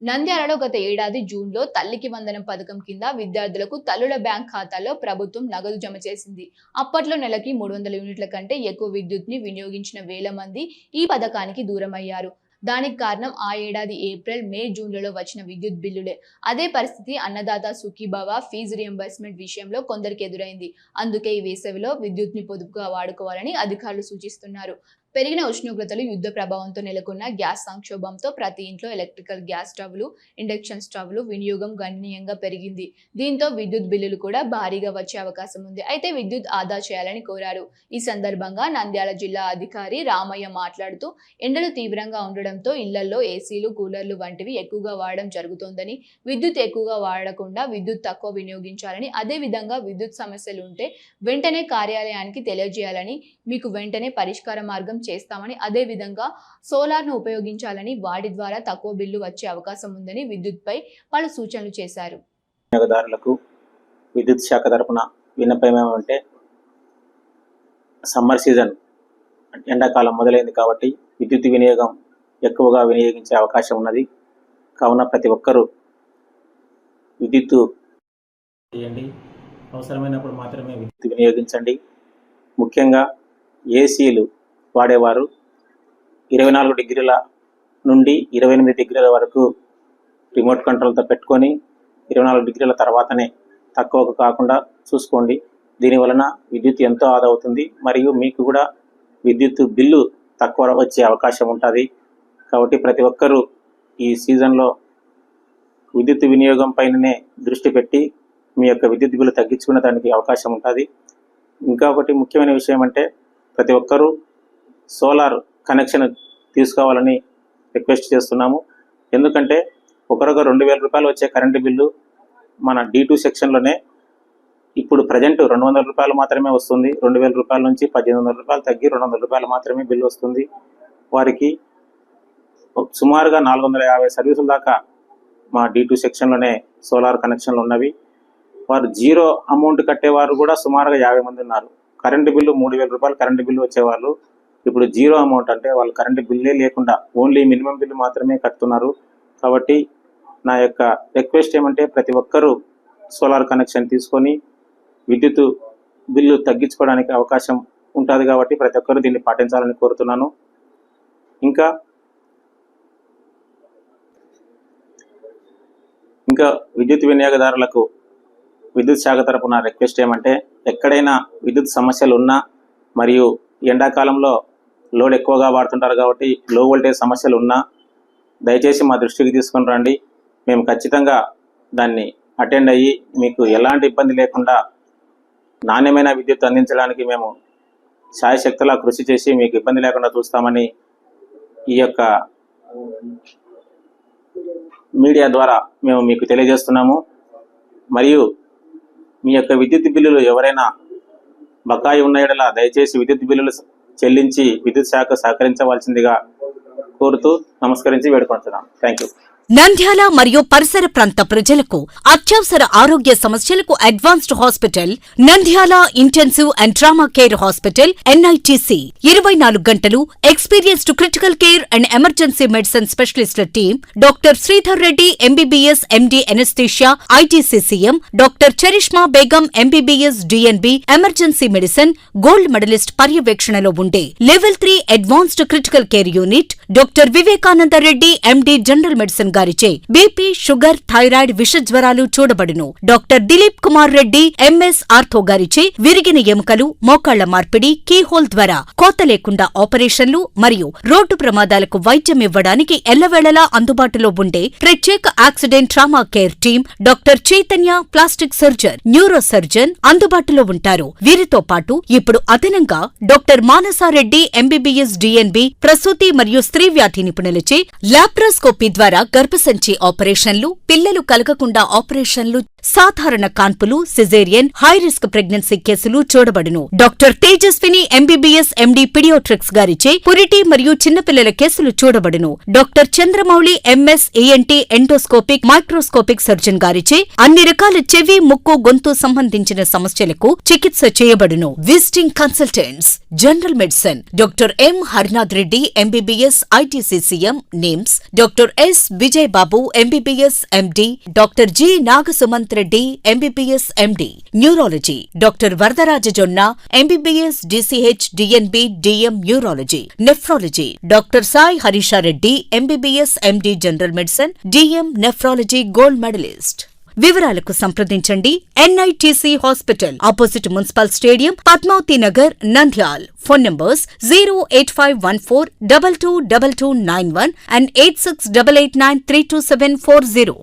నంద్యాలలో గత ఏడాది జూన్లో తల్లికి వందనం పథకం కింద విద్యార్థులకు తల్లుల బ్యాంక్ ఖాతాలో ప్రభుత్వం నగదు జమ చేసింది. అప్పట్లో నెలకి 300 యూనిట్ల కంటే ఎక్కువ విద్యుత్ని వినియోగించిన వేల మంది ఈ పథకానికి దూరమయ్యారు. దానికి కారణం ఆ ఏడాది ఏప్రిల్, మే, జూన్లలో వచ్చిన విద్యుత్ బిల్లులే. అదే పరిస్థితి అన్నదాత సుఖీభవ ఫీజు రియంబర్స్మెంట్ విషయంలో కొందరికి ఎదురైంది. అందుకే ఈ వేసవిలో విద్యుత్ని పొదుపుగా వాడుకోవాలని అధికారులు సూచిస్తున్నారు. పెరిగిన ఉష్ణోగ్రతలు, యుద్ధ ప్రభావంతో నెలకొన్న గ్యాస్ సంక్షోభంతో ప్రతి ఇంట్లో ఎలక్ట్రికల్ గ్యాస్ స్టవ్లు, ఇండక్షన్ స్టవ్లు వినియోగం గణనీయంగా పెరిగింది. దీంతో విద్యుత్ బిల్లులు కూడా భారీగా వచ్చే అవకాశం ఉంది. అయితే విద్యుత్ ఆదా చేయాలని కోరారు. ఈ సందర్భంగా నంద్యాల జిల్లా అధికారి రామయ్య మాట్లాడుతూ, ఎండలు తీవ్రంగా ఉండడంతో ఇళ్లలో ఏసీలు, కూలర్లు వంటివి ఎక్కువగా వాడడం జరుగుతోందని, విద్యుత్ ఎక్కువగా వాడకుండా విద్యుత్ తక్కువ వినియోగించాలని, అదే విధంగా విద్యుత్ సమస్యలు ఉంటే వెంటనే కార్యాలయానికి తెలియజేయాలని, మీకు వెంటనే పరిష్కార మార్గం చేస్తామని, అదే విధంగా సోలార్ను ఉపయోగించాలని, వాటి ద్వారా తక్కువ బిల్లు వచ్చే అవకాశం ఉందని విద్యుత్పై పలు సూచనలు చేశారు. వినియోగదారులకు విద్యుత్ శాఖ తరపున విన్నపం ఏమంటే, సమ్మర్ సీజన్ ఎండాకాలం మొదలైంది కాబట్టి విద్యుత్ వినియోగం ఎక్కువగా వినియోగించే అవకాశం ఉన్నది. కావున ప్రతి ఒక్కరూ విద్యుత్ చేయండి, అవసరమైనప్పుడు మాత్రమే విద్యుత్ వినియోగించండి. ముఖ్యంగా ఏసీలు వాడేవారు 24 డిగ్రీల నుండి 28 డిగ్రీల వరకు రిమోట్ కంట్రోల్తో పెట్టుకొని 24 డిగ్రీల తర్వాతనే తక్కువకు కాకుండా చూసుకోండి. దీనివలన విద్యుత్ ఎంతో ఆదా అవుతుంది, మరియు మీకు కూడా విద్యుత్ బిల్లు తక్కువ వచ్చే అవకాశం ఉంటుంది. కాబట్టి ప్రతి ఒక్కరూ ఈ సీజన్లో విద్యుత్ వినియోగం పైననే దృష్టి పెట్టి మీ యొక్క విద్యుత్ బిల్లు తగ్గించుకునే దానికి అవకాశం ఉంటుంది. ఇంకా ఒకటి ముఖ్యమైన విషయం అంటే, ప్రతి ఒక్కరూ సోలార్ కనెక్షన్ తీసుకోవాలని రిక్వెస్ట్ చేస్తున్నాము. ఎందుకంటే ఒకరొక 2000 రూపాయలు వచ్చే కరెంటు బిల్లు మన D2 సెక్షన్లోనే ఇప్పుడు ప్రజెంట్ 200 రూపాయలు మాత్రమే వస్తుంది. 2000 రూపాయల నుంచి 1800 రూపాయలు తగ్గి 200 రూపాయలు మాత్రమే బిల్లు వస్తుంది. వారికి సుమారుగా 450 సర్వీసుల దాకా మా D2 సెక్షన్లోనే సోలార్ కనెక్షన్లు ఉన్నవి. వారు జీరో అమౌంట్ కట్టేవారు కూడా సుమారుగా 50 మంది ఉన్నారు. కరెంటు బిల్లు 3000 రూపాయలు కరెంటు బిల్లు వచ్చేవాళ్ళు ఇప్పుడు జీరో అమౌంట్, అంటే వాళ్ళు కరెంటు బిల్లే లేకుండా ఓన్లీ మినిమం బిల్లు మాత్రమే కట్టుతున్నారు. కాబట్టి నా యొక్క రిక్వెస్ట్ ఏమంటే, ప్రతి ఒక్కరూ సోలార్ కనెక్షన్ తీసుకొని విద్యుత్ బిల్లు తగ్గించుకోవడానికి అవకాశం ఉంటుంది. కాబట్టి ప్రతి ఒక్కరూ దీన్ని పాటించాలని కోరుతున్నాను. ఇంకా విద్యుత్ వినియోగదారులకు విద్యుత్ శాఖ తరపున రిక్వెస్ట్ ఏమంటే, ఎక్కడైనా విద్యుత్ సమస్యలు ఉన్నా మరియు ఎండాకాలంలో లోడ్ ఎక్కువగా వాడుతుంటారు కాబట్టి లో వోల్టేజ్ సమస్యలు ఉన్నా దయచేసి మా దృష్టికి తీసుకొని రండి. మేము ఖచ్చితంగా దాన్ని అటెండ్ అయ్యి మీకు ఎలాంటి ఇబ్బంది లేకుండా నాణ్యమైన విద్యుత్ అందించడానికి మేము శాయశక్తులా కృషి చేసి మీకు ఇబ్బంది లేకుండా చూస్తామని ఈ యొక్క మీడియా ద్వారా మేము మీకు తెలియజేస్తున్నాము. మరియు మీ యొక్క విద్యుత్ బిల్లులు ఎవరైనా బకాయి ఉన్న యెడల దయచేసి విద్యుత్ బిల్లులు చెల్లించి విద్యుత్ శాఖ సహకరించవలసిందిగా కోరుతూ నమస్కరించి వేడుకుంటున్నాను. Thank you. నంద్యాల మరియు పరిసర ప్రాంత ప్రజలకు అత్యవసర ఆరోగ్య సమస్యలకు advanced hospital Nandyal intensive and trauma care hospital NITC 24 గంటలు experienced critical care and emergency medicine స్పెషలిస్టుల team doctor Sridhar Reddy MBBS MD anaesthesia ITCCM, doctor Charishma Begum MBBS DNB emergency medicine gold medallist పర్యవేక్షణలో ఉండే level 3 advanced critical care unit doctor Vivekananda Reddy MD general medicine గారిచే BP, sugar, thyroid, విషజ్వరాలు చూడబడును. Doctor Dilip Kumar Reddy MS ortho గారిచే విరిగిన ఎముకలు, మోకాళ్ల మార్పిడి, కీహోల్ ద్వారా కోత లేకుండా ఆపరేషన్లు మరియు రోడ్డు ప్రమాదాలకు వైద్యం ఇవ్వడానికి ఎల్లవేళలా అందుబాటులో ఉండే ప్రత్యేక accident trauma care team doctor Chaitanya plastic surgeon, neuro surgeon అందుబాటులో ఉంటారు. వీరితో పాటు ఇప్పుడు అదనంగా డాక్టర్ మానసారెడ్డి MBBS DNB ప్రసూతి మరియు స్త్రీ వ్యాధి నిపుణులచే లాప్రోస్కోపీ ద్వారా గర్భసంచి ఆపరేషన్లు, పిల్లలు కలగకుండా ఆపరేషన్లు, సాధారణ కాన్పులు, సిజేరియన్, హై రిస్క్ ప్రెగ్నెన్సీ కేసులు చూడబడును. Doctor Tejaswini MBBS MD paediatrics గారిచే పురిటి మరియు చిన్నపిల్లల కేసులు చూడబడును. Doctor Chandramouli MS ENT endoscopic, microscopic surgeon గారిచే అన్ని రకాల చెవి, ముక్కు, గొంతు సంబంధించిన సమస్యలకు చికిత్స చేయబడును. Visiting consultants general medicine doctor M Harinath Reddy MBBS ITCCM NIMS, doctor S Vijaya Vijay Babu MBBS MD, doctor G Nagasumanth Reddy MBBS MD, neurology doctor Varadaraja Jonna MBBS DCH DNB DM neurology, nephrology doctor Sai Harisha Reddy MBBS MD general medicine DM nephrology gold medalist. వివరాలకు సంప్రదించండి NITC hospital opposite municipal stadium, Padmavathi Nagar, Nandyal. Phone numbers 08514222291 and 8688932740.